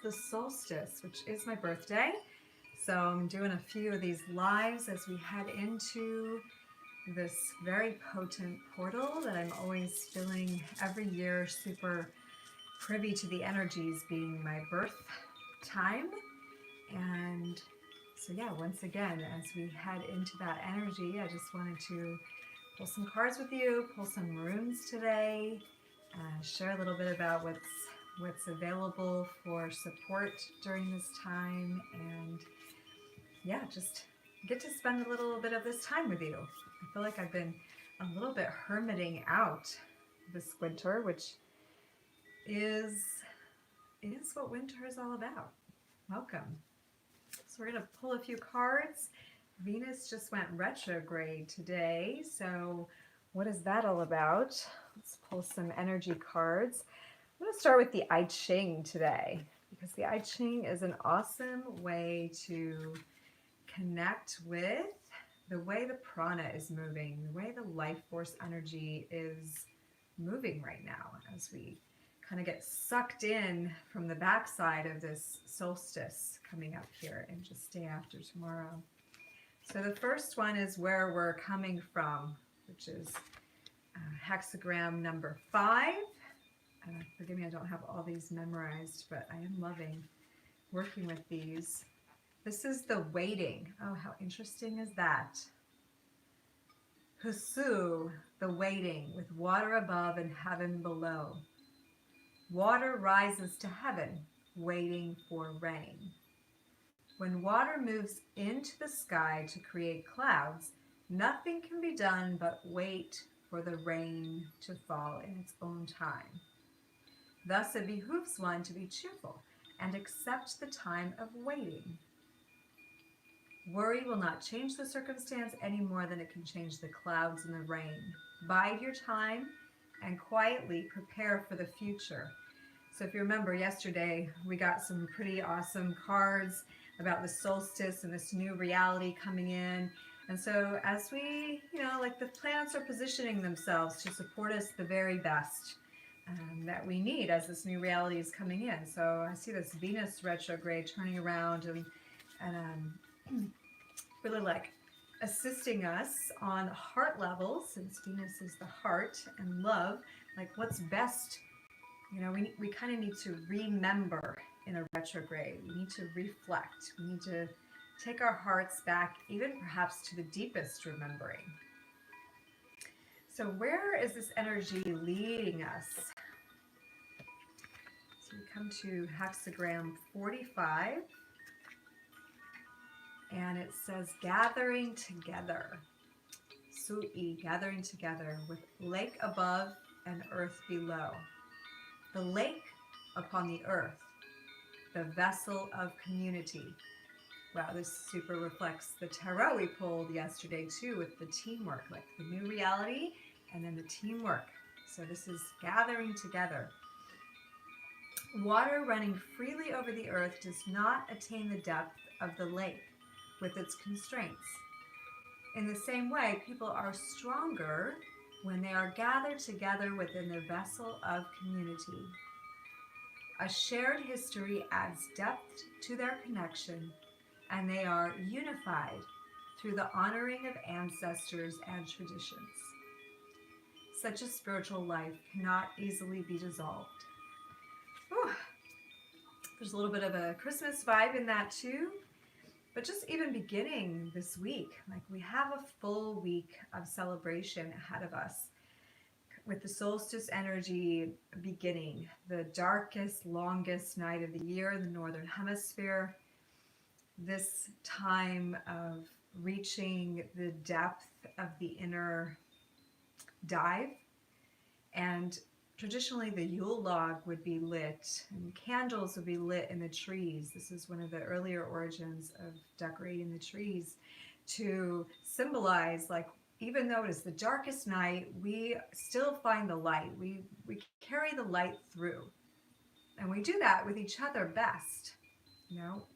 the solstice, which is my birthday. So I'm doing a few of these lives as we head into this very potent portal that I'm always feeling every year super privy to the energies being my birth time. And so yeah, once again, as we head into that energy, I just wanted to pull some cards with you, pull some runes today, share a little bit about what's available for support during this time, and yeah, just get to spend a little bit of this time with you. I feel like I've been a little bit hermiting out this winter, which is what winter is all about. Welcome. So we're going to pull a few cards. Venus just went retrograde today, so what is that all about? Let's pull some energy cards. I'm going to start with the I Ching today, because the I Ching is an awesome way to connect with the way the prana is moving, the way the life force energy is moving right now as we kind of get sucked in from the backside of this solstice coming up here in just day after tomorrow. So the first one is where we're coming from, which is hexagram number 5. Forgive me, I don't have all these memorized, but I am loving working with these. This is the waiting. Oh, how interesting is that? Husu, the waiting, with water above and heaven below. Water rises to heaven, waiting for rain. When water moves into the sky to create clouds, nothing can be done but wait for the rain to fall in its own time. Thus it behooves one to be cheerful and accept the time of waiting. Worry will not change the circumstance any more than it can change the clouds and the rain. Bide your time and quietly prepare for the future. So if you remember yesterday, we got some pretty awesome cards about the solstice and this new reality coming in. And so as we, like the planets are positioning themselves to support us the very best that we need as this new reality is coming in. So I see this Venus retrograde turning around and really like assisting us on heart level, since Venus is the heart and love, like what's best. We kind of need to remember in a retrograde. We need to reflect. We need to take our hearts back, even perhaps to the deepest remembering. So where is this energy leading us? So we come to hexagram 45, and it says gathering together. Sui, gathering together, with lake above and earth below. The lake upon the earth, the vessel of community. Wow, this super reflects the tarot we pulled yesterday too, with the teamwork, like the new reality and then the teamwork. So this is gathering together. Water running freely over the earth does not attain the depth of the lake with its constraints. In the same way, people are stronger when they are gathered together within the vessel of community. A shared history adds depth to their connection, and they are unified through the honoring of ancestors and traditions. Such a spiritual life cannot easily be dissolved. Whew. There's a little bit of a Christmas vibe in that too. But just even beginning this week, like we have a full week of celebration ahead of us with the solstice energy beginning, the darkest, longest night of the year in the Northern Hemisphere. This time of reaching the depth of the inner dive. And traditionally the Yule log would be lit and candles would be lit in the trees. This is one of the earlier origins of decorating the trees to symbolize, like, even though it is the darkest night, we still find the light. We carry the light through. And we do that with each other best.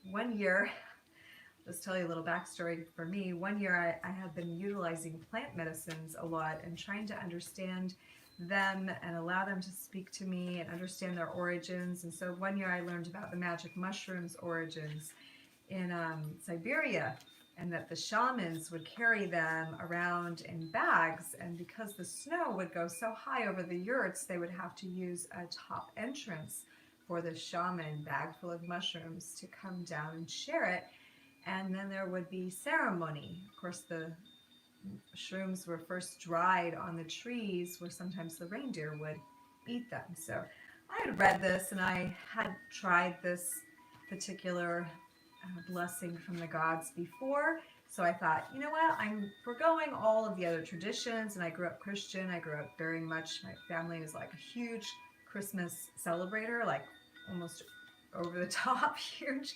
One year, just tell you a little backstory for me. One year I have been utilizing plant medicines a lot and trying to understand them and allow them to speak to me and understand their origins. And so one year I learned about the magic mushrooms origins in Siberia, and that the shamans would carry them around in bags, and because the snow would go so high over the yurts, they would have to use a top entrance for the shaman bag full of mushrooms to come down and share it. And then there would be ceremony. Of course, the shrooms were first dried on the trees where sometimes the reindeer would eat them. So I had read this and I had tried this particular blessing from the gods before. So I thought, you know what, I'm forgoing all of the other traditions, and I grew up Christian. I grew up very much, my family was like a huge Christmas celebrator, like almost over the top huge.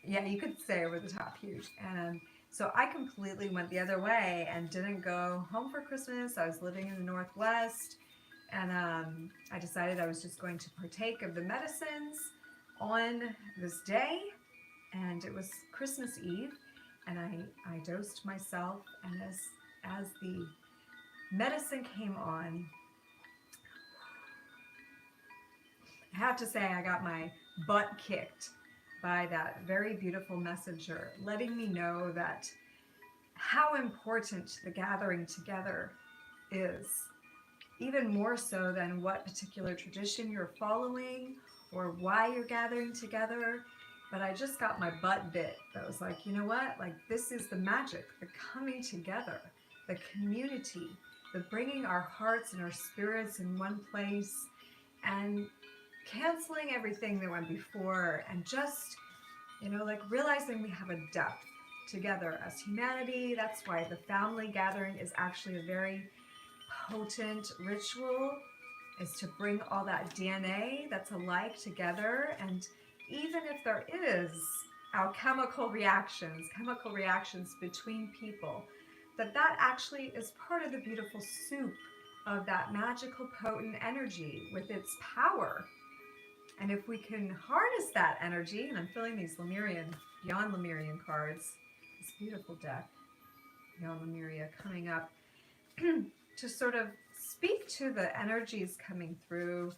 Yeah, you could say over the top huge. And so I completely went the other way and didn't go home for Christmas. I was living in the Northwest, and I decided I was just going to partake of the medicines on this day. And it was Christmas Eve, and I dosed myself, and as the medicine came on, I have to say I got my butt kicked by that very beautiful messenger, letting me know that how important the gathering together is, even more so than what particular tradition you're following or why you're gathering together. But I just got my butt bit. That was like, you know what? Like, this is the magic, the coming together, the community, the bringing our hearts and our spirits in one place, and canceling everything that went before, and just, you know, like realizing we have a depth together as humanity. That's why the family gathering is actually a very potent ritual, is to bring all that DNA that's alike together. And even if there is chemical reactions between people, that actually is part of the beautiful soup of that magical potent energy with its power. And if we can harness that energy, and I'm feeling these Beyond Lemurian cards, this beautiful deck, Beyond Lemuria, coming up to sort of speak to the energies coming through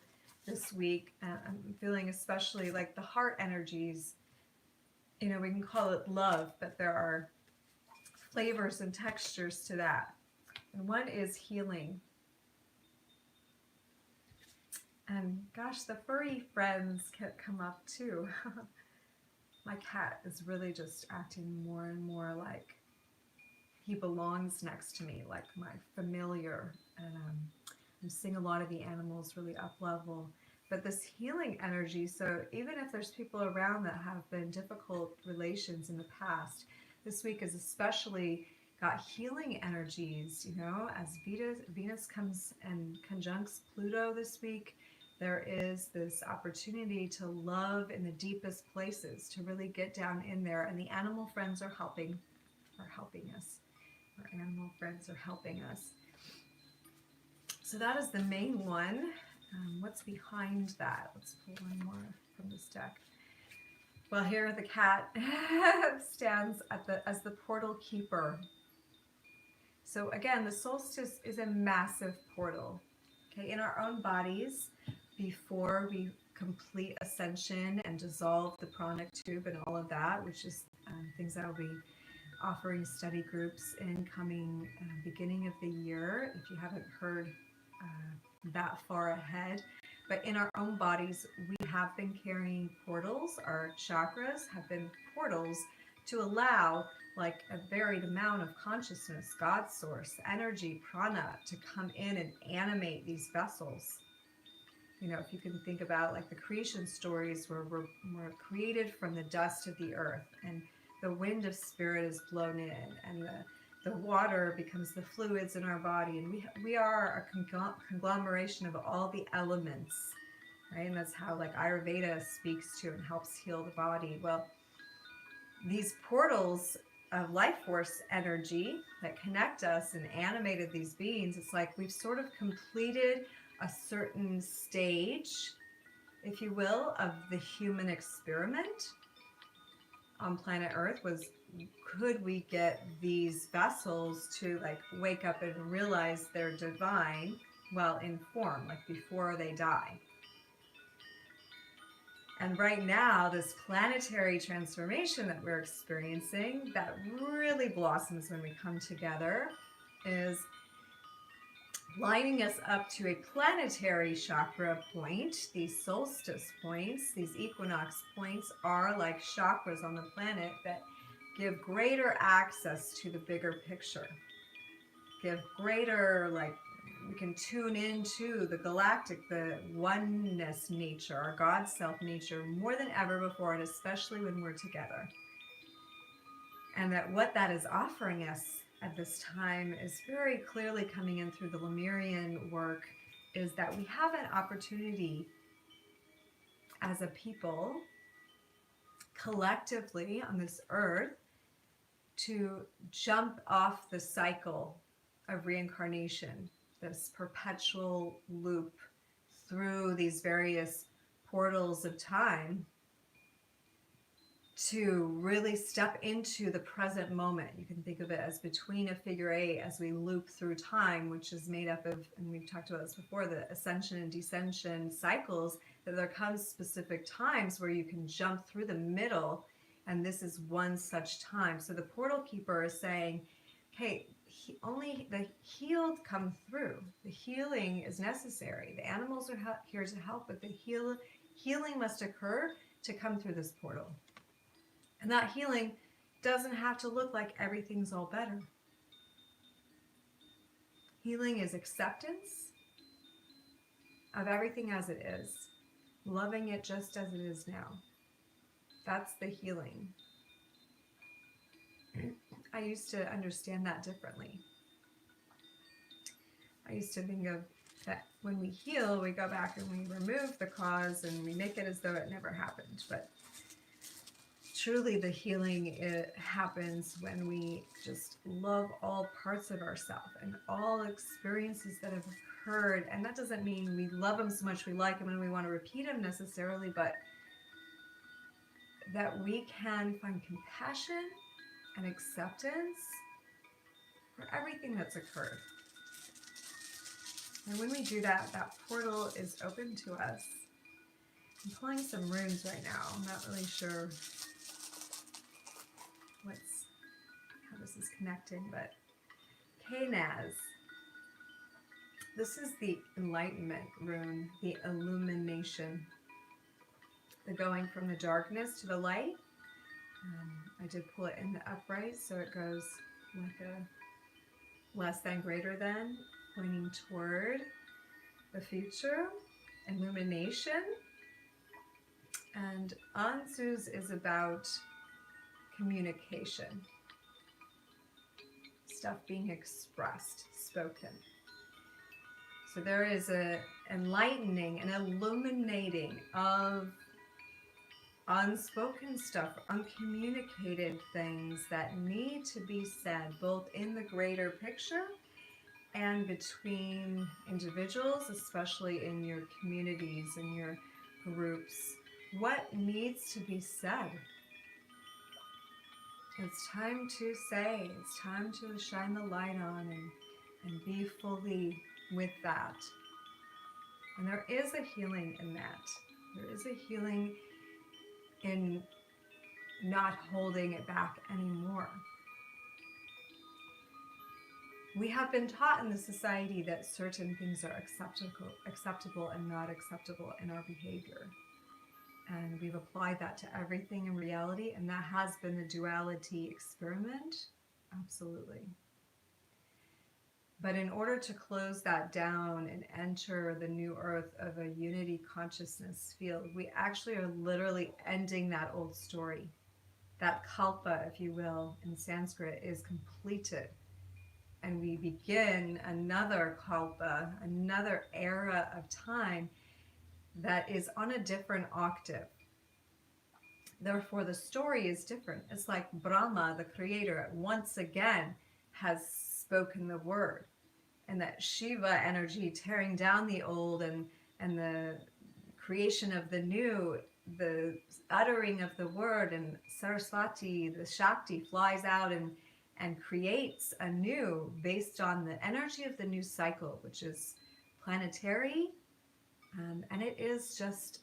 this week. I'm feeling especially like the heart energies, you know, we can call it love, but there are flavors and textures to that. And one is healing. And gosh, the furry friends can come up too. My cat is really just acting more and more like he belongs next to me, like my familiar. And I'm seeing a lot of the animals really up level. But this healing energy, so even if there's people around that have been difficult relations in the past, this week is especially got healing energies, you know, as Venus comes and conjuncts Pluto this week. There is this opportunity to love in the deepest places, to really get down in there, and the animal friends are helping us. Our animal friends are helping us. So that is the main one. What's behind that? Let's pull one more from this deck. Well, here the cat stands as the portal keeper. So again, the solstice is a massive portal. Okay, in our own bodies, before we complete ascension and dissolve the pranic tube and all of that, which is things that I'll be offering study groups in coming beginning of the year, if you haven't heard that far ahead. But in our own bodies, we have been carrying portals. Our chakras have been portals to allow like a varied amount of consciousness, God source, energy, prana, to come in and animate these vessels. You know, if you can think about like the creation stories where we're created from the dust of the earth, and the wind of spirit is blown in, and the water becomes the fluids in our body, and we are a conglomeration of all the elements, right? And that's how like Ayurveda speaks to and helps heal the body. Well, these portals of life force energy that connect us and animated these beings, it's like we've sort of completed a certain stage, if you will, of the human experiment on planet Earth. Was, could we get these vessels to like wake up and realize they're divine, well, in form, like before they die. And right now, this planetary transformation that we're experiencing that really blossoms when we come together is lining us up to a planetary chakra point. These solstice points, these equinox points are like chakras on the planet that give greater access to the bigger picture, give greater, like, we can tune into the galactic, the oneness nature, our God self nature more than ever before, and especially when we're together. And that what that is offering us at this time is very clearly coming in through the Lemurian work, is that we have an opportunity as a people, collectively on this earth, to jump off the cycle of reincarnation, this perpetual loop through these various portals of time, to really step into the present moment. You can think of it as between a figure eight as we loop through time, which is made up of, and we've talked about this before, the ascension and descension cycles, that there comes specific times where you can jump through the middle, and this is one such time. So the portal keeper is saying, okay, only the healed come through. The healing is necessary. The animals are here to help, but the healing must occur to come through this portal. And that healing doesn't have to look like everything's all better. Healing is acceptance of everything as it is, loving it just as it is now. That's the healing. I used to understand that differently. I used to think of that when we heal, we go back and we remove the cause and we make it as though it never happened. But truly the healing, it happens when we just love all parts of ourselves and all experiences that have occurred. And that doesn't mean we love them so much we like them and we want to repeat them necessarily, but that we can find compassion and acceptance for everything that's occurred. And when we do that, that portal is open to us. I'm pulling some runes right now. I'm not really sure how this is connecting, but Knaz. This is the enlightenment rune, the illumination, the going from the darkness to the light. I did pull it in the upright, so it goes like a less than, greater than, pointing toward the future, illumination. And Anzu's is about communication, stuff being expressed, spoken. So there is an enlightening, an illuminating of unspoken stuff, uncommunicated things that need to be said, both in the greater picture and between individuals, especially in your communities and your groups. What needs to be said? It's time to say, it's time to shine the light on and be fully with that. And there is a healing in that. There is a healing in not holding it back anymore. We have been taught in the society that certain things are acceptable and not acceptable in our behavior. And we've applied that to everything in reality, and that has been the duality experiment, absolutely. But in order to close that down and enter the new earth of a unity consciousness field, we actually are literally ending that old story. That kalpa, if you will, in Sanskrit is completed. And we begin another kalpa, another era of time that is on a different octave. Therefore, the story is different. It's like Brahma, the creator, once again has spoken the word, and that Shiva energy tearing down the old and the creation of the new, the uttering of the word, and Saraswati, the Shakti, flies out and creates anew based on the energy of the new cycle, which is planetary, and it is just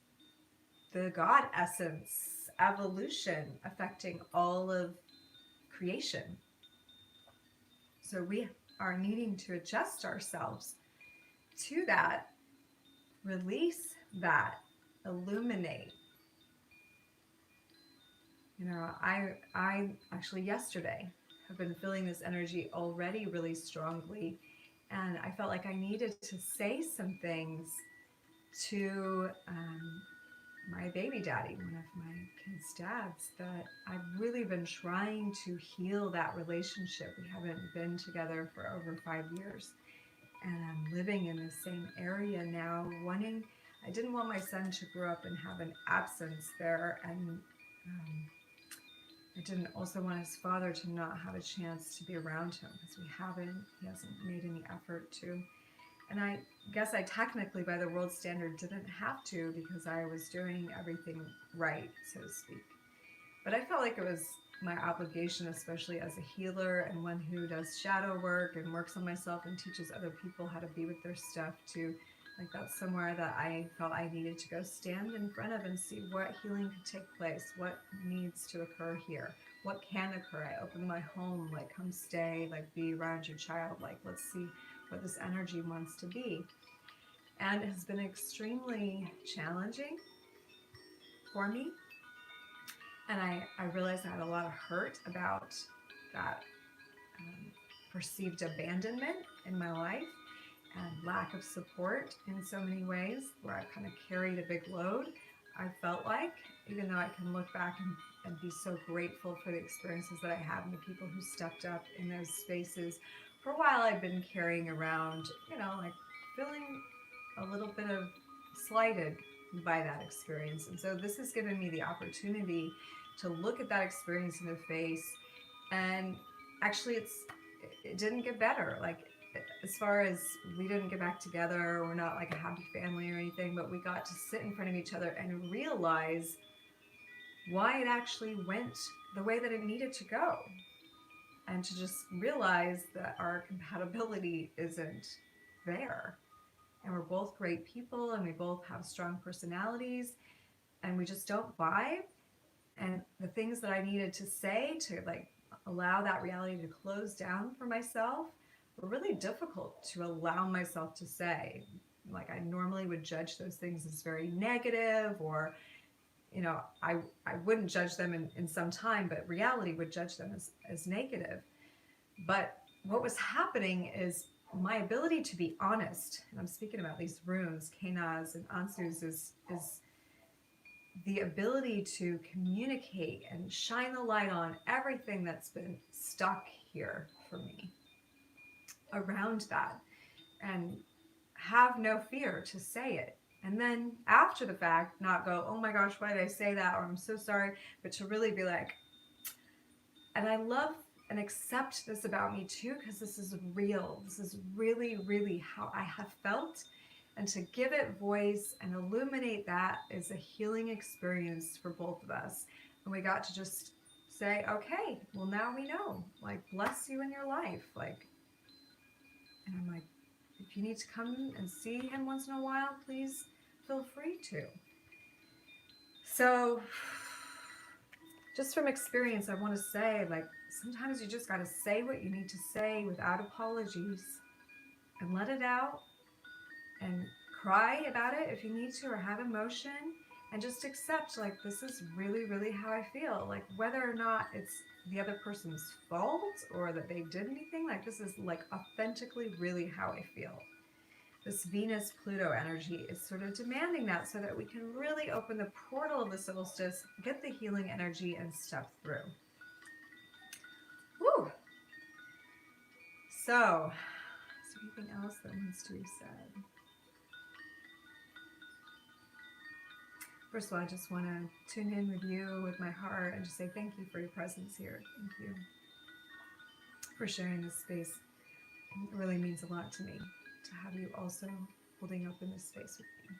the God essence, evolution affecting all of creation. So we are needing to adjust ourselves to that, release that, illuminate. You know, I actually yesterday have been feeling this energy already really strongly, and I felt like I needed to say some things to my baby daddy, one of my kids' dads, that I've really been trying to heal that relationship. We haven't been together for over 5 years, and I'm living in the same area now, I didn't want my son to grow up and have an absence there, and I didn't also want his father to not have a chance to be around him, because he hasn't made any effort to. And I guess I technically, by the world standard, didn't have to, because I was doing everything right, so to speak. But I felt like it was my obligation, especially as a healer and one who does shadow work and works on myself and teaches other people how to be with their stuff, like that's somewhere that I felt I needed to go stand in front of and see what healing could take place, what needs to occur here, what can occur. I opened my home, like, come stay, like, be around your child, like, let's see what this energy wants to be. And it has been extremely challenging for me. And I realized I had a lot of hurt about that perceived abandonment in my life and lack of support in so many ways, where I kind of carried a big load, I felt like, even though I can look back and be so grateful for the experiences that I had and the people who stepped up in those spaces. For a while, I've been carrying around, like feeling a little bit of slighted by that experience. And so this has given me the opportunity to look at that experience in the face, and actually it didn't get better. Like, as far as we didn't get back together, we're not like a happy family or anything, but we got to sit in front of each other and realize why it actually went the way that it needed to go. And to just realize that our compatibility isn't there. And we're both great people, and we both have strong personalities, and we just don't vibe. And the things that I needed to say to, like, allow that reality to close down for myself were really difficult to allow myself to say. Like, I normally would judge those things as very negative, or, I wouldn't judge them in some time, but reality would judge them as negative. But what was happening is my ability to be honest, and I'm speaking about these runes, Kenaz and Ansus, is the ability to communicate and shine the light on everything that's been stuck here for me around that, and have no fear to say it. And then after the fact, not go, oh my gosh, why did I say that? Or I'm so sorry, but to really be like, and I love and accept this about me too, because this is real. This is really, really how I have felt. And to give it voice and illuminate that is a healing experience for both of us. And we got to just say, okay, well, now we know. Like, bless you in your life. Like, and I'm like, if you need to come and see him once in a while, please feel free to. So, just from experience, I want to say, like, sometimes you just got to say what you need to say without apologies and let it out, and cry about it if you need to, or have emotion, and just accept, like, this is really, really how I feel. Like, whether or not it's the other person's fault or that they did anything, like, this is, like, authentically really how I feel. This Venus-Pluto energy is sort of demanding that, so that we can really open the portal of the solstice, get the healing energy, and step through. Woo! So, is there anything else that needs to be said? First of all, I just want to tune in with you, with my heart, and just say thank you for your presence here. Thank you for sharing this space. It really means a lot to me to have you also holding open this space with me.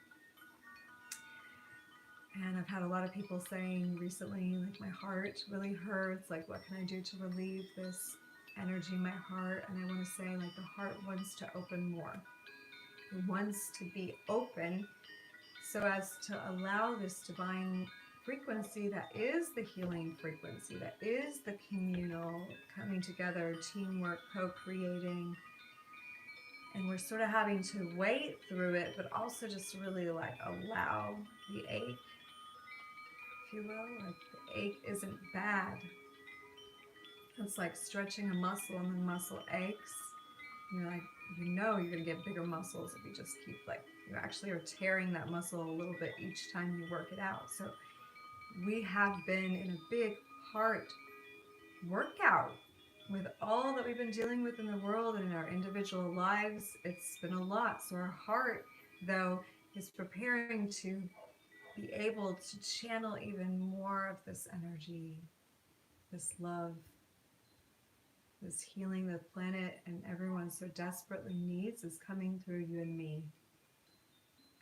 And I've had a lot of people saying recently, like, my heart really hurts. Like, what can I do to relieve this energy in my heart? And I want to say, like, the heart wants to open more. wants to be open so as to allow this divine frequency that is the healing frequency, that is the communal coming together, teamwork, co-creating. And we're sort of having to wait through it, but also just really like allow the ache, if you will. Like the ache isn't bad. It's like stretching a muscle and the muscle aches. And you're like, you know you're going to get bigger muscles if you just keep like, you actually are tearing that muscle a little bit each time you work it out. So we have been in a big heart workout with all that we've been dealing with in the world and in our individual lives. It's been a lot. So our heart, though, is preparing to be able to channel even more of this energy, this love, this healing the planet and everyone so desperately needs is coming through you and me.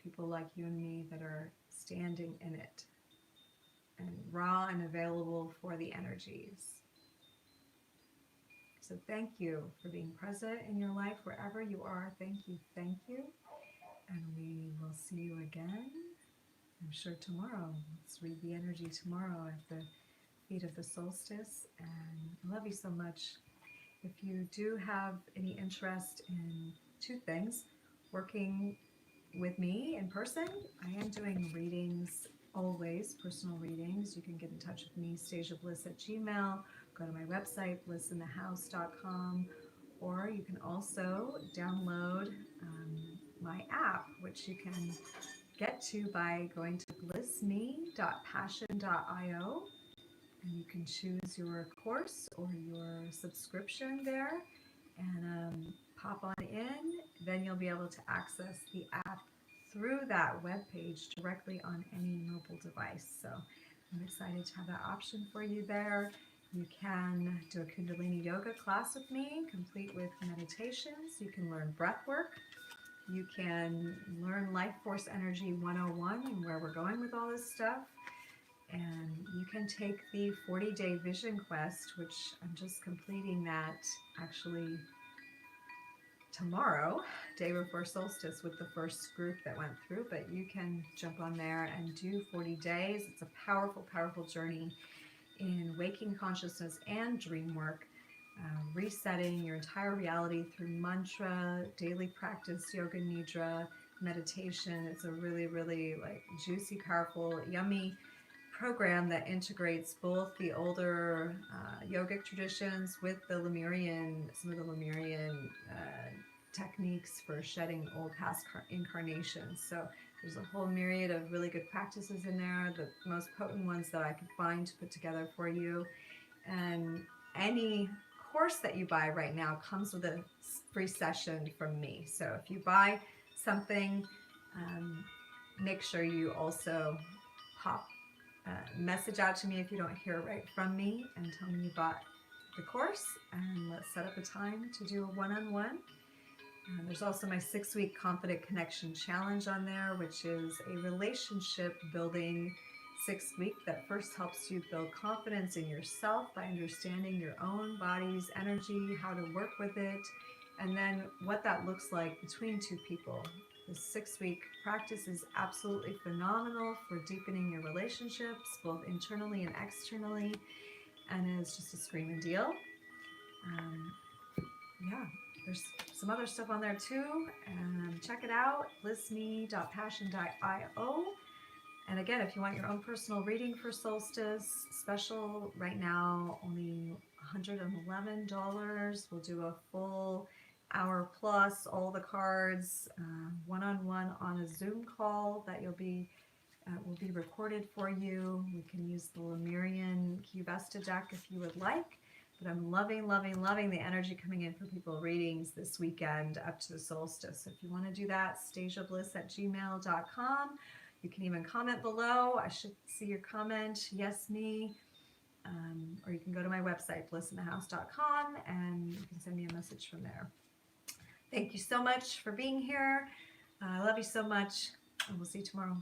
People like you and me that are standing in it and raw and available for the energies. So thank you for being present in your life wherever you are. Thank you, thank you. And we will see you again, I'm sure tomorrow. Let's read the energy tomorrow at the feet of the solstice. And I love you so much. If you do have any interest in two things, working with me in person, I am doing readings always, personal readings. You can get in touch with me, stageofbliss@gmail.com. Go to my website, blissinthehouse.com, or you can also download my app, which you can get to by going to blissme.passion.io, and you can choose your course or your subscription there and pop on in. Then you'll be able to access the app through that web page directly on any mobile device. So I'm excited to have that option for you there. You can do a Kundalini yoga class with me, complete with meditations. You can learn breath work. You can learn Life Force Energy 101 and where we're going with all this stuff. And you can take the 40-day vision quest, which I'm just completing that actually tomorrow, day before solstice, with the first group that went through. But you can jump on there and do 40 days. It's a powerful, powerful journey in waking consciousness and dream work, resetting your entire reality through mantra, daily practice, yoga nidra, meditation. It's a really, really like juicy, powerful, yummy program that integrates both the older yogic traditions with the Lemurian, some of the Lemurian techniques for shedding old past incarnations. So there's a whole myriad of really good practices in there, the most potent ones that I could find to put together for you. And any course that you buy right now comes with a free session from me. So if you buy something, make sure you also pop message out to me if you don't hear right from me and tell me you bought the course, and let's set up a time to do a one-on-one. There's also my 6-week Confident Connection Challenge on there, which is a relationship building 6-week that first helps you build confidence in yourself by understanding your own body's energy, how to work with it, and then what that looks like between two people. The 6-week practice is absolutely phenomenal for deepening your relationships, both internally and externally, and it's just a screaming deal. Yeah, there's some other stuff on there too, and check it out, blissme.passion.io. And again, if you want your own personal reading for solstice, special right now, only $111. We'll do a full hour plus, all the cards, one-on-one on a Zoom call that will be recorded for you. We can use the Lemurian Cubesta deck if you would like. But I'm loving, loving, loving the energy coming in for people readings this weekend up to the solstice. So if you want to do that, stageofbliss@gmail.com. You can even comment below. I should see your comment. Yes, me. Or you can go to my website, blissinthehouse.com, and you can send me a message from there. Thank you so much for being here. I love you so much, and we'll see you tomorrow.